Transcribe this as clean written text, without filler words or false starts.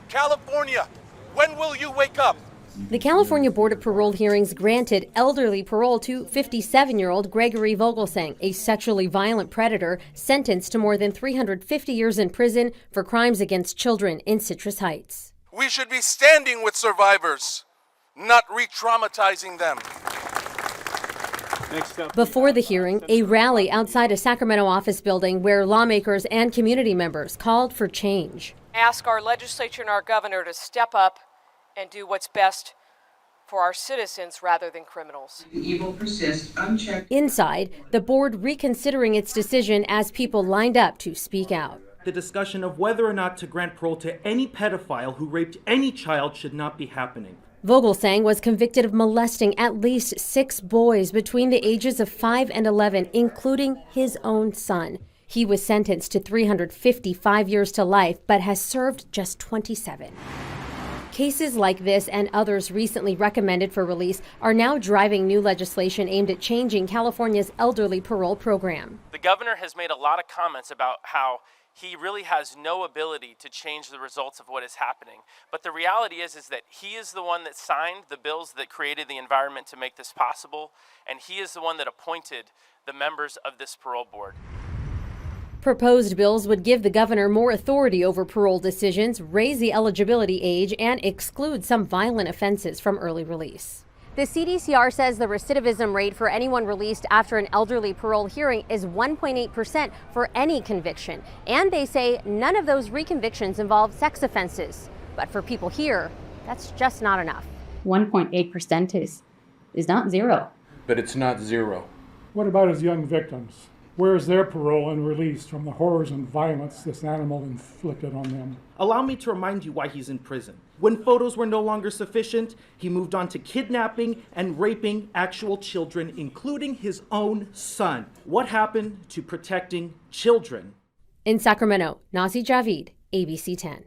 California, when will you wake up? The California Board of Parole hearings granted elderly parole to 57-year-old Gregory Vogelsang, a sexually violent predator sentenced to more than 350 years in prison for crimes against children in Citrus Heights. We should be standing with survivors, not re-traumatizing them. Before the hearing, a rally outside a Sacramento office building where lawmakers and community members called for change. Ask our legislature and our governor to step up and do what's best for our citizens rather than criminals. The evil persists unchecked. Inside, the board reconsidering its decision as people lined up to speak out. The discussion of whether or not to grant parole to any pedophile who raped any child should not be happening. Vogelsang was convicted of molesting at least 6 boys between the ages of 5 and 11, including his own son. He was sentenced to 355 years to life, but has served just 27. Cases like this and others recently recommended for release are now driving new legislation aimed at changing California's elderly parole program. The governor has made a lot of comments about how he really has no ability to change the results of what is happening. But the reality is that he is the one that signed the bills that created the environment to make this possible, and he is the one that appointed the members of this parole board. Proposed bills would give the governor more authority over parole decisions, raise the eligibility age, and exclude some violent offenses from early release. The CDCR says the recidivism rate for anyone released after an elderly parole hearing is 1.8% for any conviction. And they say none of those reconvictions involve sex offenses. But for people here, that's just not enough. 1.8% is not zero. But it's not zero. What about his young victims? Where is their parole and release from the horrors and violence this animal inflicted on them? Allow me to remind you why he's in prison. When photos were no longer sufficient, he moved on to kidnapping and raping actual children, including his own son. What happened to protecting children? In Sacramento, Nazi Javid, ABC 10.